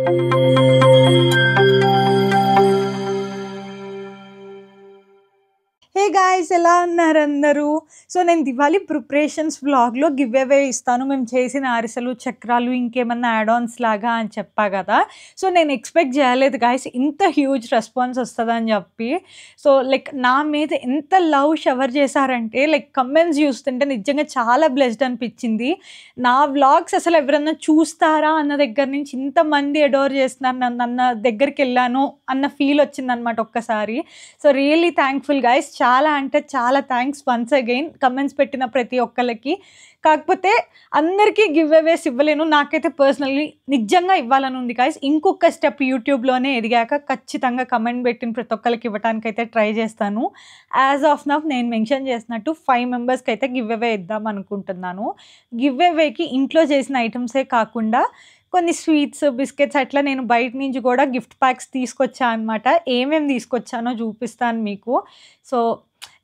Hey guys, ఎలా ఉన్నారు అందరూ? సో నేను దివాళీ ప్రిపరేషన్స్ వ్లాగ్లో గివ్ అవే ఇస్తాను. మేము చేసిన అరిసెలు, చక్రాలు, ఇంకేమన్నా యాడ్ ఆన్స్ లాగా అని చెప్పా కదా. సో నేను ఎక్స్పెక్ట్ చేయలేదు గాయ్స్ ఇంత హ్యూజ్ రెస్పాన్స్ వస్తుందని చెప్పి. సో లైక్ నా మీద ఎంత లవ్ షవర్ చేశారంటే, లైక్ కమెంట్స్ చూస్తుంటే నిజంగా చాలా బ్లెస్డ్ అనిపించింది. నా వ్లాగ్స్ అసలు ఎవరన్నా చూస్తారా అన్న దగ్గర నుంచి ఇంతమంది అడోర్ చేస్తున్నారు నన్ను అన్న దగ్గరికి వెళ్ళాను అన్న ఫీల్ వచ్చిందనమాట ఒక్కసారి. సో రియల్లీ థ్యాంక్ఫుల్ గాయ్స్, చాలా అంటే చాలా థ్యాంక్స్ వన్స్ అగైన్ కమెంట్స్ పెట్టిన ప్రతి ఒక్కరికి. కాకపోతే అందరికీ గివ్ అవేస్ ఇవ్వలేను, నాకైతే పర్సనల్లీ నిజంగా ఇవ్వాలని ఉంది గాయ్స్. ఇంకొక స్టెప్ యూట్యూబ్లోనే ఎదిగాక ఖచ్చితంగా కమెంట్ పెట్టిన ప్రతి ఒక్కరికి ఇవ్వడానికైతే ట్రై చేస్తాను. యాజ్ ఆఫ్ నౌ నేను మెన్షన్ చేసినట్టు 5 మెంబర్స్కి అయితే గివ్ అవే ఇద్దాం అనుకుంటున్నాను. గివ్ అవేకి ఇంట్లో చేసిన ఐటమ్సే కాకుండా కొన్ని స్వీట్స్, బిస్కెట్స్ అట్లా నేను బయట నుంచి కూడా గిఫ్ట్ ప్యాక్స్ తీసుకొచ్చాను అనమాట. ఏమేమి తీసుకొచ్చానో చూపిస్తాను మీకు. సో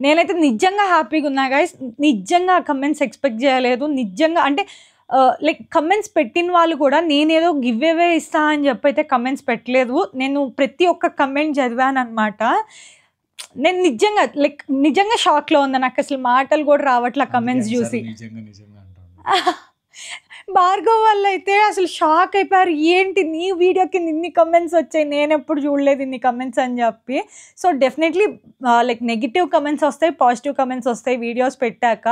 నేనైతే నిజంగా హ్యాపీగా ఉన్నా గైస్. నిజంగా కమెంట్స్ ఎక్స్పెక్ట్ చేయలేదు. నిజంగా అంటే లైక్ కమెంట్స్ పెట్టిన వాళ్ళు కూడా నేనేదో గివ్ అవే ఇస్తా అని చెప్పి అయితే కమెంట్స్ పెట్టలేదు. నేను ప్రతి ఒక్క కమెంట్ చదివాను అనమాట. నేను నిజంగా షాక్లో ఉన్నా. నాకు అసలు మాటలు కూడా రావట్లే కమెంట్స్ చూసి. భార్గవ్ వాళ్ళు అయితే అసలు షాక్ అయిపోయారు, ఏంటి నీ వీడియోకి ఇన్ని కమెంట్స్ వచ్చాయి, నేను ఎప్పుడు చూడలేదు ఇన్ని కమెంట్స్ అని చెప్పి. So definitely like negative comments వస్తాయి, పాజిటివ్ కమెంట్స్ వస్తాయి వీడియోస్ పెట్టాక.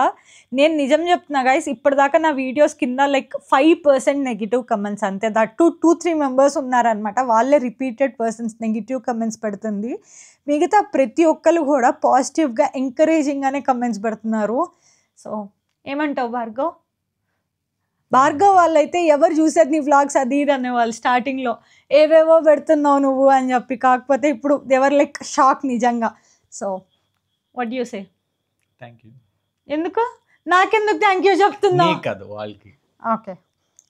నేను నిజం చెప్తున్నా గైస్, ఇప్పటిదాకా నా వీడియోస్ కింద లైక్ 5% నెగిటివ్ కమెంట్స్ అంతే. దట్ 2-3 మెంబర్స్ ఉన్నారనమాట, వాళ్ళే రిపీటెడ్ పర్సన్స్ నెగిటివ్ కమెంట్స్ పెడుతుంది. మిగతా ప్రతి ఒక్కరు కూడా పాజిటివ్గా ఎంకరేజింగ్గానే కమెంట్స్ పెడుతున్నారు. సో ఏమంటావు భార్గవ్? భార్గవ్ వాళ్ళైతే ఎవరు చూసారు నీ వ్లాగ్స్ అది ఇది అనేవాళ్ళు స్టార్టింగ్లో, ఏవేవో పెడుతున్నావు నువ్వు అని చెప్పి. కాకపోతే ఇప్పుడు దేవర్ లైక్ షాక్ నిజంగా. So what you say? Thank you. ఎందుకు నాకెందుకు థ్యాంక్ యూ చెప్తున్నావు? ఓకే,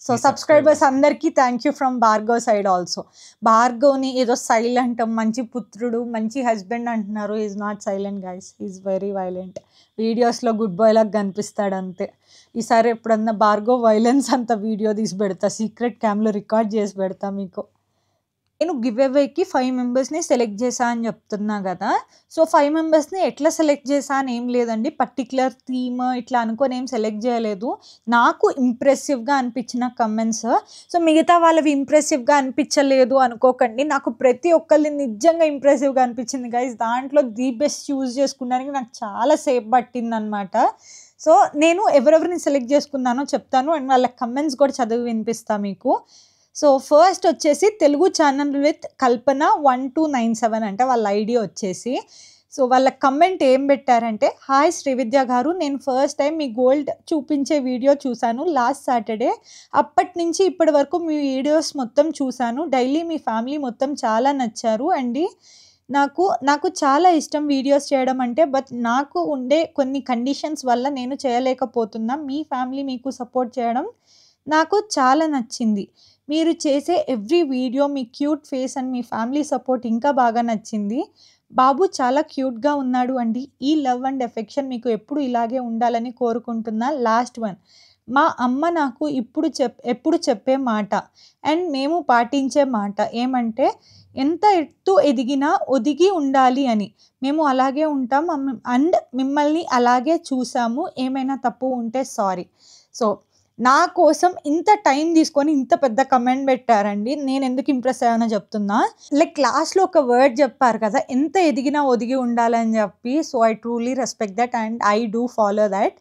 సో సబ్స్క్రైబర్స్ అందరికీ thank you from Bhargav side also. భార్గవ్ని ఏదో సైలెంట్, మంచి పుత్రుడు, మంచి హస్బెండ్ అంటున్నారు. Is not silent guys, is very violent. వీడియోస్లో గుడ్ బాయ్ లాగా కనిపిస్తాడు అంతే. ఈసారి ఎప్పుడన్నా భార్గవ్ వైలెన్స్ అంత వీడియో తీసి పెడతా, సీక్రెట్ క్యామ్లో రికార్డ్ చేసి పెడతా మీకు. నేను గివ్ అవేకి 5 మెంబర్స్ని సెలెక్ట్ చేశా అని చెప్తున్నా కదా. సో 5 మెంబర్స్ని ఎట్లా సెలెక్ట్ చేశా అని ఏం లేదండి, పర్టికులర్ థీమ్ ఇట్లా అనుకొని ఏం సెలెక్ట్ చేయలేదు. నాకు ఇంప్రెసివ్గా అనిపించిన కమెంట్స్. సో మిగతా వాళ్ళవి ఇంప్రెసివ్గా అనిపించలేదు అనుకోకండి, నాకు ప్రతి ఒక్కరిని నిజంగా ఇంప్రెసివ్గా అనిపించింది గైస్. దాంట్లో ది బెస్ట్ చూస్ చేసుకున్నానికి నాకు చాలా సేపు పట్టింది అనమాట. సో నేను ఎవరెవరిని సెలెక్ట్ చేసుకున్నానో చెప్తాను అండ్ వాళ్ళ కమెంట్స్ కూడా చదివి వినిపిస్తాను మీకు. సో ఫస్ట్ వచ్చేసి తెలుగు ఛానల్ విత్ కల్పన 1297 అంటే వాళ్ళ ఐడి వచ్చేసి. సో వాళ్ళ కమెంట్ ఏం పెట్టారంటే, హాయ్ శ్రీవిద్య గారు, నేను ఫస్ట్ టైం మీ గోల్డ్ చూపించే వీడియో చూశాను లాస్ట్ సాటర్డే. అప్పటి నుంచి ఇప్పటి వరకు మీ వీడియోస్ మొత్తం చూశాను. డైలీ మీ ఫ్యామిలీ మొత్తం చాలా నచ్చారు అండి. నాకు చాలా ఇష్టం వీడియోస్ చేయడం అంటే, బట్ నాకు ఉండే కొన్ని కండిషన్స్ వల్ల నేను చేయలేకపోతున్నా. మీ ఫ్యామిలీ మీకు సపోర్ట్ చేయడం నాకు చాలా నచ్చింది. మీరు చేసే every video, me cute face and me family support ఇంకా బాగా నచ్చింది. బాబు చాలా క్యూట్గా ఉన్నాడు అండి. ఈ లవ్ అండ్ ఎఫెక్షన్ మీకు ఎప్పుడు ఇలాగే ఉండాలని కోరుకుంటున్నా. లాస్ట్ వన్, మా అమ్మ నాకు ఎప్పుడు చెప్పే మాట అండ్ మేము పాటించే మాట ఏమంటే, ఎంత ఎత్తు ఎదిగినా ఒదిగి ఉండాలి అని. మేము అలాగే ఉంటాం అండ్ మిమ్మల్ని అలాగే చూసాము. ఏమైనా తప్పు ఉంటే సారీ. సో నా కోసం ఇంత టైం తీసుకొని ఇంత పెద్ద కమెంట్ పెట్టారండి. నేను ఎందుకు ఇంప్రెస్ అయ్యానో చెప్తున్నా. లైక్ లాస్ట్లో ఒక వర్డ్ చెప్పారు కదా, ఎంత ఎదిగినా ఒదిగి ఉండాలని చెప్పి. So I truly respect that and I do follow that.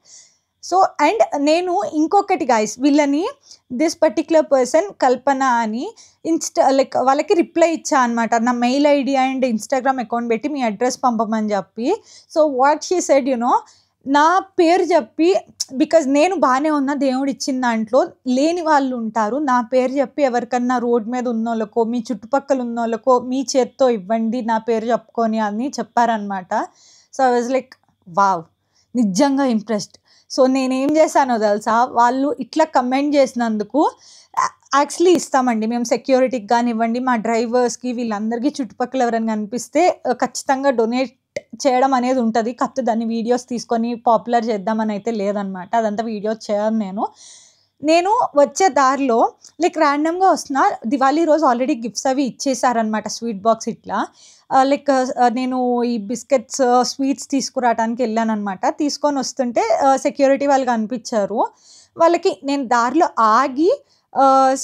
So and నేను ఇంకొకటి గైస్, వీళ్ళని దిస్ పర్టిక్యులర్ పర్సన్ కల్పన అని లైక్ వాళ్ళకి రిప్లై ఇచ్చా అనమాట, నా mail ID and Instagram account పెట్టి మీ అడ్రస్ పంపమని చెప్పి. సో వాట్ షీ సెడ్ నా పేరు చెప్పి, బికాజ్ నేను బాగానే ఉన్నా, దేవుడు ఇచ్చిన దాంట్లో లేని వాళ్ళు ఉంటారు, నా పేరు చెప్పి ఎవరికన్నా రోడ్ మీద ఉన్నోళ్ళకో మీ చుట్టుపక్కల ఉన్నోళ్ళకో మీ చేత్తో ఇవ్వండి నా పేరు చెప్పుకొని అని చెప్పారనమాట. So I was like wow, నిజంగా ఇంప్రెస్డ్. సో నేనేం చేశానో తెలుసా, వాళ్ళు ఇట్లా కమెంట్ చేసినందుకు యాక్చువల్లీ ఇస్తామండి మేము, సెక్యూరిటీకి కానివ్వండి, మా డ్రైవర్స్కి, వీళ్ళందరికీ చుట్టుపక్కల ఎవరైనా కనిపిస్తే ఖచ్చితంగా డొనేట్ చేయడం అనేది ఉంటుంది. కాకపోతే దాన్ని వీడియోస్ తీసుకొని పాపులర్ చేద్దామని అయితే లేదనమాట, అదంతా వీడియోస్ చేయను నేను. నేను వచ్చే దారిలో లైక్ ర్యాండమ్‌గా వస్తున్నా. దివాళీ రోజు ఆల్రెడీ గిఫ్ట్స్ అవి ఇచ్చేసారనమాట స్వీట్ బాక్స్ ఇట్లా. లైక్ నేను ఈ బిస్కెట్స్, స్వీట్స్ తీసుకురావటానికి ఎళ్ళాననమాట. తీసుకొనొస్తుంటే సెక్యూరిటీ వాళ్ళు కనిపిచ్చారు. వాళ్ళకి నేను దారిలో ఆగి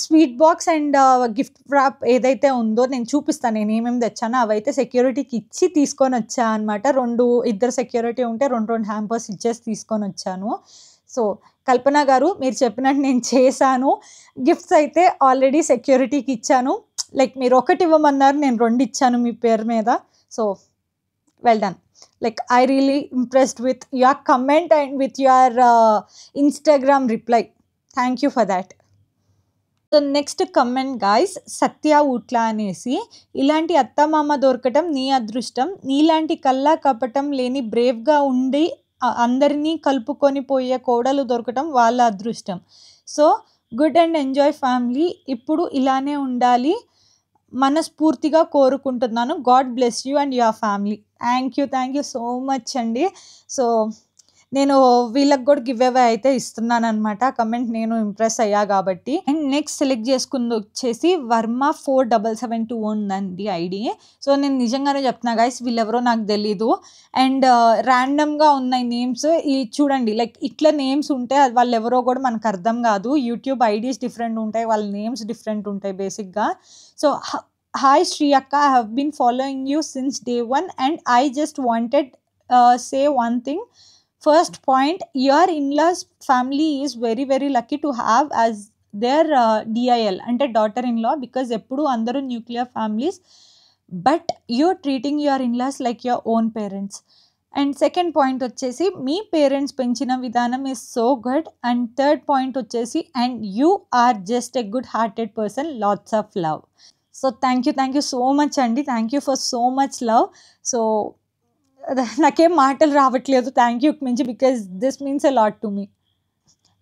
sweet box and gift wrap ఏదైతే ఉందో నేను చూపిస్తాను నేనేమేమి తెచ్చానో అవైతే సెక్యూరిటీకి ఇచ్చి తీసుకొనొచ్చా అనమాట. ఇద్దరు సెక్యూరిటీ ఉంటే 2 హ్యాంపర్స్ ఇచ్చేసి తీసుకొనొచ్చాను. సో, కల్పన గారు మీరు చెప్పినట్టు నేను చేశాను. గిఫ్ట్స్ అయితే ఆల్రెడీ సెక్యూరిటీకి ఇచ్చాను. లైక్ మీరు ఒకటి ఇవ్వమన్నారు. నేను 2 ఇచ్చాను మీ పేరు మీద. So, well done. Like I really impressed with your comment and with your Instagram reply. Thank you for that. So next comment guys, Satya Ootla అనేసి, ఇలాంటి అత్తమామ దొరకటం నీ అదృష్టం, నీలాంటి కల్లా కపటం లేని బ్రేవ్గా ఉండి అందరినీ కలుపుకొని పోయే కోడలు దొరకటం వాళ్ళ అదృష్టం. So good and enjoy family, ఇప్పుడు ఇలానే ఉండాలి మనస్ఫూర్తిగా కోరుకుంటున్నాను. God bless you and your family. Thank you so much అండి. సో నేను వీళ్ళకి కూడా గివ్ అవే అయితే ఇస్తున్నాననమాట. కమెంట్ నేను ఇంప్రెస్ అయ్యా కాబట్టి. అండ్ నెక్స్ట్ సెలెక్ట్ చేసుకుంది వచ్చేసి వర్మ 4772 ఉందండి ఐడి. సో నేను నిజంగానే చెప్తున్నా గైస్, వీళ్ళెవరో నాకు తెలీదు. అండ్ ర్యాండమ్గా ఉన్నాయి నేమ్స్. ఈ చూడండి, లైక్ ఇట్లా నేమ్స్ ఉంటే వాళ్ళు ఎవరో కూడా మనకు అర్థం కాదు. యూట్యూబ్ ఐడీస్ డిఫరెంట్ ఉంటాయి, వాళ్ళ నేమ్స్ డిఫరెంట్ ఉంటాయి బేసిక్గా. సో హాయ్ శ్రీ అక్క, I have been following you since day 1 and I just wanted say one thing. First point, your in-laws family is very lucky to have as their DIL అంటే daughter in law, because ఎప్పుడు అందరూ nuclear families, but you're treating your in-laws like your own parents. And second point వచ్చేసి మీ parents పెంచిన విధానం is so good. And third point వచ్చేసి and you are just a good hearted person, lots of love. So thank you so much అండి. Thank you for so much love. So నాకేం మాటలు రావట్లేదు thank you మించి, because this means a lot to me.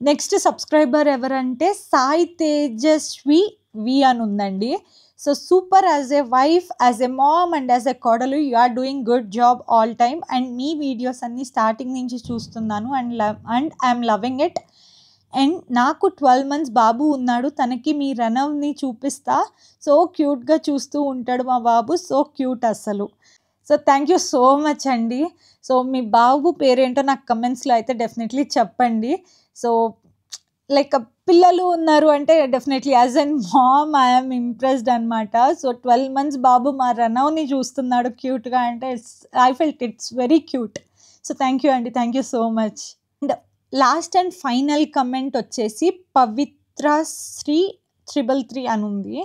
Next subscriber ఎవరంటే Sai Tejaswi V అని ఉందండి. So super, as a wife, as a mom and as a కోడలు you are doing good job all time. And మీ videos అన్నీ starting నుంచి చూస్తున్నాను and I'm loving it. And నాకు 12 months బాబు ఉన్నాడు, తనకి మీ రణవ్ని చూపిస్తా. సో క్యూట్గా చూస్తూ ఉంటాడు మా బాబు, సో క్యూట్ అసలు. So thank you so much అండి. సో మీ బాబు పేరేంటో నాకు కమెంట్స్లో అయితే డెఫినెట్లీ చెప్పండి. సో లైక్ పిల్లలు ఉన్నారు అంటే definitely as an mom I'm impressed అనమాట. సో 12 months బాబు మా రణవ్ని చూస్తున్నాడు క్యూట్గా అంటే I felt it's very cute. So thank you అండి, thank you so much. And last and final comment వచ్చేసి పవిత్రశ్రీ 333 అని ఉంది.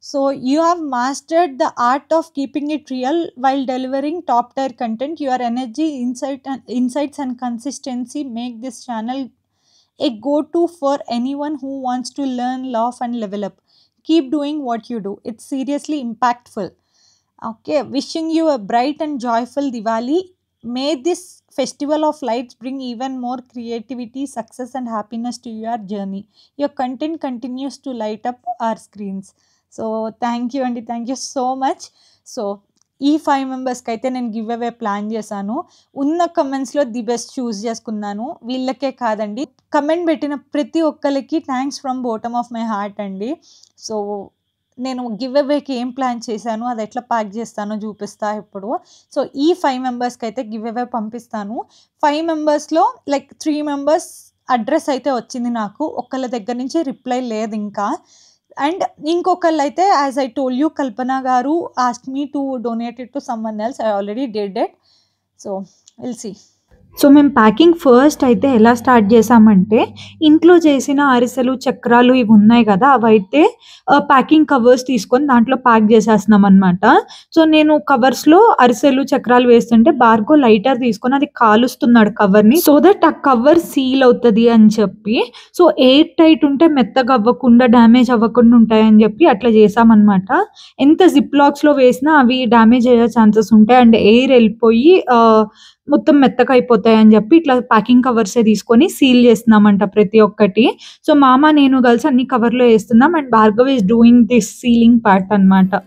So you have mastered the art of keeping it real while delivering top tier content. Your energy, insights and consistency make this channel a go-to for anyone who wants to learn, laugh and level up. Keep doing what you do. It's seriously impactful. Okay, wishing you a bright and joyful Diwali. May this festival of lights bring even more creativity, success and happiness to your journey. Your content continues to light up our screens. So thank you అండి, thank you so much. So ఈ 5 మెంబర్స్కి అయితే నేను give away plan చేశాను. ఉన్న కమెంట్స్లో the best చూస్ చేసుకున్నాను. వీళ్ళకే కాదండి, కమెంట్ పెట్టిన ప్రతి ఒక్కరికి thanks from bottom of my heart అండి. సో నేను గివ్ అవేకి ఏం ప్లాన్ చేశాను, అది ఎట్లా ప్యాక్ చేస్తానో చూపిస్తా ఇప్పుడు. సో ఈ 5 మెంబర్స్కి అయితే గివ్ అవే పంపిస్తాను. 5 మెంబర్స్లో లైక్ 3 మెంబర్స్ అడ్రస్ అయితే వచ్చింది నాకు, ఒక్కళ్ళ దగ్గర నుంచి రిప్లై లేదు ఇంకా. అండ్ ఇంకొకళ్ళు అయితే as I told you, Kalpana గారు ask me to donate it to someone else. I already did it. So will see. So మేము ప్యాకింగ్ ఫస్ట్ అయితే ఎలా స్టార్ట్ చేసామంటే, ఇంట్లో చేసిన అరిసెలు, చక్రాలు ఇవి ఉన్నాయి కదా, అవైతే ప్యాకింగ్ కవర్స్ తీసుకొని దాంట్లో ప్యాక్ చేసేస్తున్నాం అనమాట. సో నేను కవర్స్లో అరిసెలు, చక్రాలు వేస్తుంటే భార్గవ్ లైటర్ తీసుకొని అది కాలుస్తున్నాడు కవర్ని, సో దట్ ఆ కవర్ సీల్ అవుతుంది అని చెప్పి. సో ఎయిర్ టైట్ ఉంటే మెత్తగా అవ్వకుండా, డ్యామేజ్ అవ్వకుండా ఉంటాయని చెప్పి అట్లా చేసామన్నమాట. ఎంత జిప్ లాక్స్లో వేసినా అవి డ్యామేజ్ అయ్యే ఛాన్సెస్ ఉంటాయి అండ్ ఎయిర్ వెళ్ళిపోయి మొత్తం మెత్తగా అయిపోతాయని చెప్పి ఇట్లా ప్యాకింగ్ కవర్సే తీసుకొని సీల్ చేస్తున్నామంట ప్రతి ఒక్కటి. సో మామ నేను కలిసి అన్ని కవర్లో వేస్తున్నాం and Bhargav is doing this sealing part అనమాట.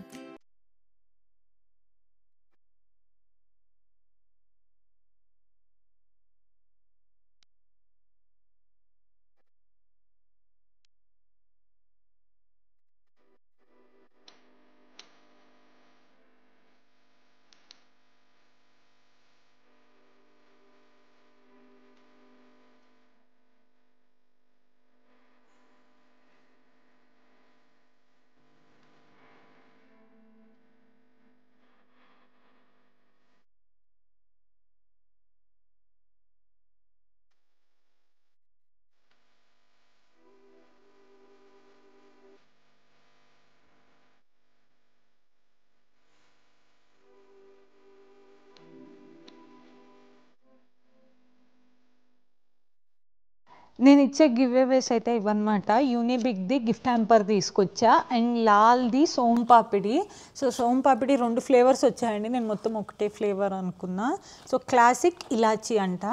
నేను ఇచ్చే గివ్ అవేస్ అయితే ఇవన్నమాట. యూనిబిక్ది గిఫ్ట్ హ్యాంపర్ తీసుకొచ్చా అండ్ లాల్ది సోంపాపిడి. సో సోంపాపిడి 2 ఫ్లేవర్స్ వచ్చాయండి, నేను మొత్తం ఒకటే ఫ్లేవర్ అనుకున్నా. సో క్లాసిక్ ఇలాచీ అంట.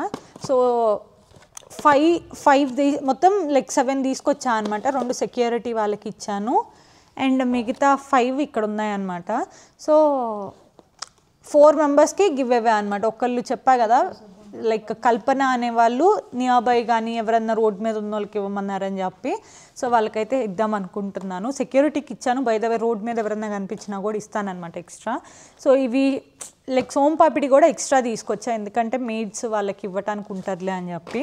సో 5 మొత్తం లైక్ 7 తీసుకొచ్చా అనమాట. 2 సెక్యూరిటీ వాళ్ళకి ఇచ్చాను అండ్ మిగతా 5 ఇక్కడ ఉన్నాయన్నమాట. సో 4 మెంబర్స్కి గివ్ అవే అనమాట. ఒకళ్ళు చెప్పా కదా లైక్ కల్పన అనేవాళ్ళు నియర్ బై కానీ ఎవరన్నా రోడ్ మీద ఉన్న వాళ్ళకి ఇవ్వమన్నారని చెప్పి, సో వాళ్ళకైతే ఇద్దాం అనుకుంటున్నాను. సెక్యూరిటీకి ఇచ్చాను, బై ద వే రోడ్ మీద ఎవరన్నా కనిపించినా కూడా ఇస్తానన్నమాట ఎక్స్ట్రా. సో ఇవి లైక్ సోంపాపిడి కూడా ఎక్స్ట్రా తీసుకొచ్చా, ఎందుకంటే మేడ్స్ వాళ్ళకి ఇవ్వటానికి ఉంటుందిలే అని చెప్పి.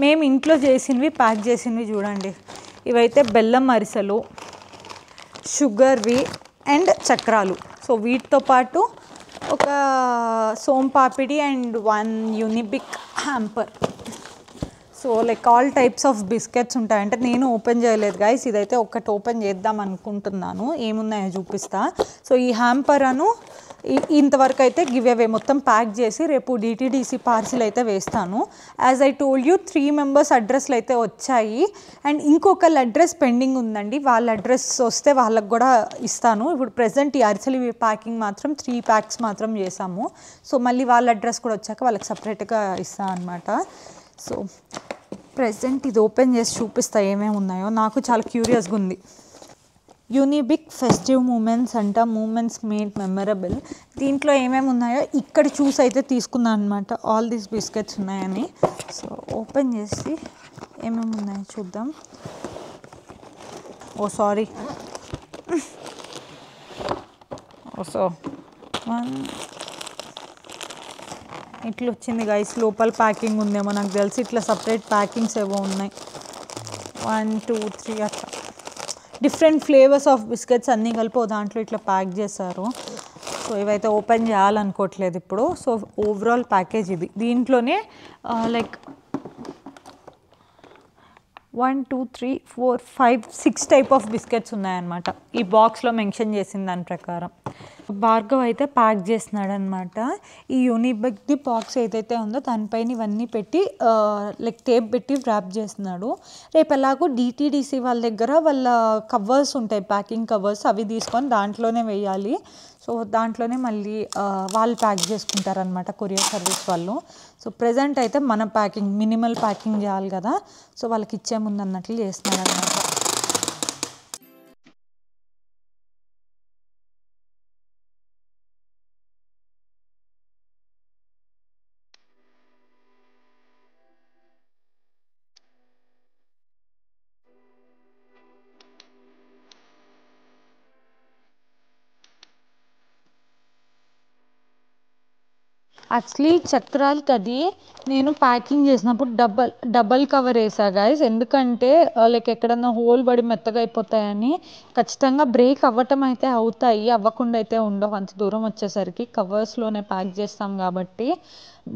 మేము ఇంట్లో చేసినవి ప్యాక్ చేసినవి చూడండి, ఇవైతే బెల్లం అరిసెలు, షుగర్వి అండ్ చక్రాలు. సో వీటితో పాటు ఒక soan papdi and 1 Unibic hamper. So like all types of biscuits ఉంటాయి. అంటే నేను ఓపెన్ చేయలేదు గైస్, ఇదైతే ఒకటి ఓపెన్ చేద్దాం అనుకుంటున్నాను, ఏమున్నాయో చూపిస్తా. సో ఈ హ్యాంపర్ అను ఇంతవరకు అయితే గివ్ అవే మొత్తం ప్యాక్ చేసి రేపు DTDC పార్సిల్ అయితే వేస్తాను. As I told you 3 members అడ్రస్లు అయితే వచ్చాయి అండ్ ఇంకొకళ్ళ అడ్రస్ పెండింగ్ ఉందండి. వాళ్ళ అడ్రస్ వస్తే వాళ్ళకి కూడా ఇస్తాను. ఇప్పుడు ప్రెజెంట్ ఈ అరిసెలు ప్యాకింగ్ మాత్రం 3 ప్యాక్స్ మాత్రం చేసాము. సో మళ్ళీ వాళ్ళ అడ్రస్ కూడా వచ్చాక వాళ్ళకి సపరేట్గా ఇస్తాను అనమాట. సో ప్రెజెంట్ ఇది ఓపెన్ చేసి చూపిస్తా ఏమేమి ఉన్నాయో, నాకు చాలా క్యూరియస్గా ఉంది. యూనిబిక్ ఫెస్టివ్ మూమెంట్స్ అంట, మూమెంట్స్ మేడ్ మెమరబుల్. దీంట్లో ఏమేమి ఉన్నాయో ఇక్కడ చూసి అయితే తీసుకున్నాను అనమాట, ఆల్ దీస్ బిస్కెట్స్ ఉన్నాయని. సో ఓపెన్ చేసి ఏమేమి ఉన్నాయో చూద్దాం. ఓ సారీ, సో ఇట్లా వచ్చింది గైస్. లోపల ప్యాకింగ్ ఉందేమో నాకు తెలిసి, ఇట్లా సపరేట్ ప్యాకింగ్స్ ఏవో ఉన్నాయి. 1 2 3 అట్లా డిఫరెంట్ ఫ్లేవర్స్ ఆఫ్ బిస్కెట్స్ అన్నీ కలిపి దాంట్లో ఇట్లా ప్యాక్ చేశారు. సో ఇవైతే ఓపెన్ చేయాలనుకోవట్లేదు ఇప్పుడు. సో ఓవరాల్ ప్యాకేజ్ ఇది. దీంట్లోనే లైక్ 1 2 3 4 5 6 టైప్ ఆఫ్ బిస్కెట్స్ ఉన్నాయన్నమాట ఈ బాక్స్లో మెన్షన్ చేసిన దాని ప్రకారం. భార్గవ్ అయితే ప్యాక్ చేస్తున్నాడు అనమాట. ఈ యూనిబిక్ది బాక్స్ ఏదైతే ఉందో దానిపైన ఇవన్నీ పెట్టి లైక్ టేప్ పెట్టి ర్యాప్ చేస్తున్నాడు. రేపు ఎలాగో DTDC వాళ్ళ దగ్గర వాళ్ళ కవర్స్ ఉంటాయి, ప్యాకింగ్ కవర్స్, అవి తీసుకొని దాంట్లోనే వేయాలి. సో దాంట్లోనే మళ్ళీ వాళ్ళు ప్యాక్ చేసుకుంటారనమాట, కొరియర్ సర్వీస్ వాళ్ళు. సో ప్రెజెంట్ అయితే మన ప్యాకింగ్ మినిమల్ ప్యాకింగ్ చేయాలి కదా, సో వాళ్ళకి ఇచ్చే ముందు అన్నట్లు చేస్తున్నారు అనమాట. యాక్చువల్లీ చక్రాలకి అది నేను ప్యాకింగ్ చేసినప్పుడు డబల్ కవర్ వేసా గైస్, ఎందుకంటే లైక్ ఎక్కడన్నా హోల్ పడి మెత్తగా అయిపోతాయని. ఖచ్చితంగా బ్రేక్ అవ్వటం అయితే అవుతాయి, అవ్వకుండా అయితే ఉండవు అంత దూరం వచ్చేసరికి, కవర్స్లోనే ప్యాక్ చేస్తాం కాబట్టి.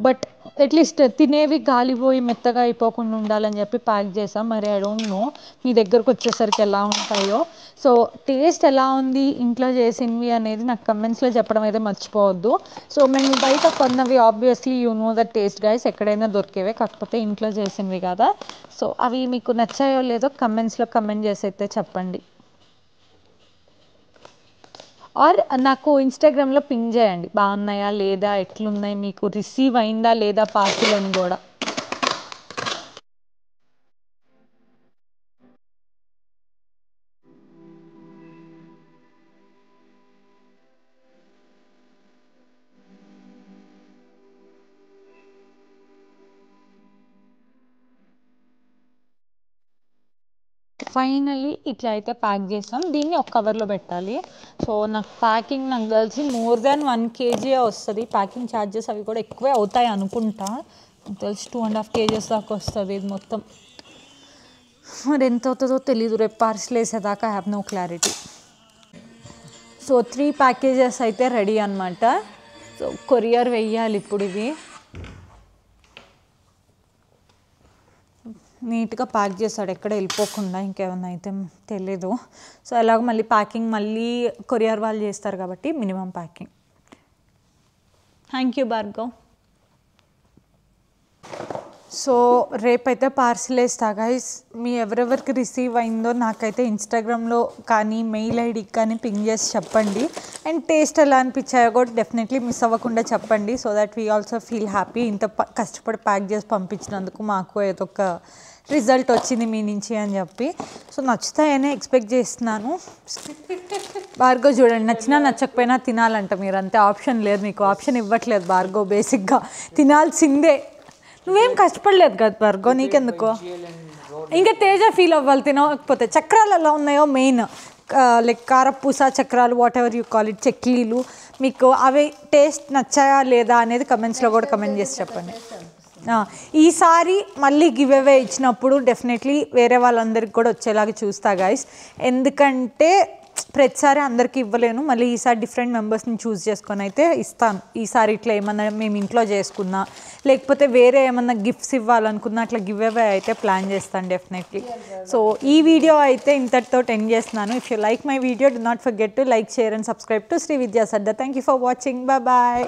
బట్ అట్లీస్ట్ తినేవి గాలిపోయి మెత్తగా అయిపోకుండా ఉండాలని చెప్పి ప్యాక్ చేసాం. మరి ఐ డోంట్ నో మీ దగ్గరకు వచ్చేసరికి ఎలా ఉంటాయో. సో టేస్ట్ ఎలా ఉంది ఇంట్లో చేసినవి అనేది నాకు కమెంట్స్లో చెప్పడం అయితే మర్చిపోవద్దు. సో మేము బయట కొన్నవి obviously you know the taste guys, ఎక్కడైనా దొరికేవే, కాకపోతే ఇంట్లో చేసినవి కదా. సో అవి మీకు నచ్చాయో లేదో కమెంట్స్లో కమెంట్ చేసి అయితే చెప్పండి. ఆర్ నాకు ఇన్స్టాగ్రామ్లో పింగ్ చేయండి, బాగున్నాయా లేదా, ఎట్లున్నాయి, మీకు రిసీవ్ అయిందా లేదా పార్సిల్ అని కూడా. ఫైనల్లీ ఇట్లా అయితే ప్యాక్ చేసాం, దీన్ని ఒక కవర్లో పెట్టాలి. సో నాకు ప్యాకింగ్ నాకు తెలిసి మోర్ దాన్ 1 kg వస్తుంది. ప్యాకింగ్ ఛార్జెస్ అవి కూడా ఎక్కువే అవుతాయి అనుకుంటా, నాకు తెలిసి 2.5 kgs దాకా వస్తుంది ఇది మొత్తం. మరి ఎంత అవుతుందో తెలీదు, రేపు పార్సిల్ వేసేదాకా I have no clarity. So 3 packages అయితే రెడీ అనమాట. సో కొరియర్ వెయ్యాలి ఇప్పుడు. ఇవి నీట్గా ప్యాక్ చేస్తాడు, ఎక్కడ వెళ్ళిపోకుండా, ఇంకేమన్నా అయితే తెలీదు. సో ఎలాగో మళ్ళీ ప్యాకింగ్ మళ్ళీ కొరియర్ వాళ్ళు చేస్తారు కాబట్టి minimum packing. Thank you Bhargav. So రేపైతే పార్సిల్ వేస్తా గైస్. మీ ఎవరెవరికి రిసీవ్ అయిందో నాకైతే ఇన్స్టాగ్రామ్లో కానీ మెయిల్ ఐడికి కానీ పింగ్ చేసి చెప్పండి. అండ్ టేస్ట్ ఎలా అనిపించాయో కూడా డెఫినెట్లీ మిస్ అవ్వకుండా చెప్పండి. So that we also feel happy. ఇంత కష్టపడి ప్యాక్ చేసి పంపించినందుకు మాకు ఏదో ఒక రిజల్ట్ వచ్చింది మీ నుంచి అని చెప్పి. సో నచ్చుతాయని ఎక్స్పెక్ట్ చేస్తున్నాను. భార్గవ్ చూడండి, నచ్చినా నచ్చకపోయినా తినాలంట మీరు, అంతే. ఆప్షన్ లేదు, మీకు ఆప్షన్ ఇవ్వట్లేదు భార్గవ్. బేసిక్గా తినాల్సిందే. నువ్వేం కష్టపడలేదు కదా భార్గవ్, నీకెందుకో. ఇంకా తేజ ఫీల్ అవ్వాలి తినకపోతే. చక్రాలు ఎలా ఉన్నాయో మెయిన్, లైక్ కారపూస చక్రాలు, whatever you call it, చెక్లీలు, మీకు అవి టేస్ట్ నచ్చాయా లేదా అనేది కమెంట్స్లో కూడా కమెంట్ చేసి చెప్పండి. ఈసారి మళ్ళీ గివ్ అవే ఇచ్చినప్పుడు డెఫినెట్లీ వేరే వాళ్ళందరికీ కూడా వచ్చేలాగా చూస్తా గైస్. ఎందుకంటే ప్రతిసారి అందరికీ ఇవ్వలేను, మళ్ళీ ఈసారి డిఫరెంట్ మెంబర్స్ని చూస్ చేసుకొని అయితే ఇస్తాను. ఈసారి ఇట్లా ఏమన్నా మేము ఇంట్లో చేసుకున్నా, లేకపోతే వేరే ఏమన్నా గిఫ్ట్స్ ఇవ్వాలనుకున్నా, అట్లా గివ్ అవే అయితే ప్లాన్ చేస్తాను డెఫినెట్లీ. సో ఈ వీడియో అయితే ఇంతటితో ఎండ్ చేస్తున్నాను. If you like my video, do not forget to like, share and subscribe to Sri Vidya Sardar. Thank you for watching. Bye.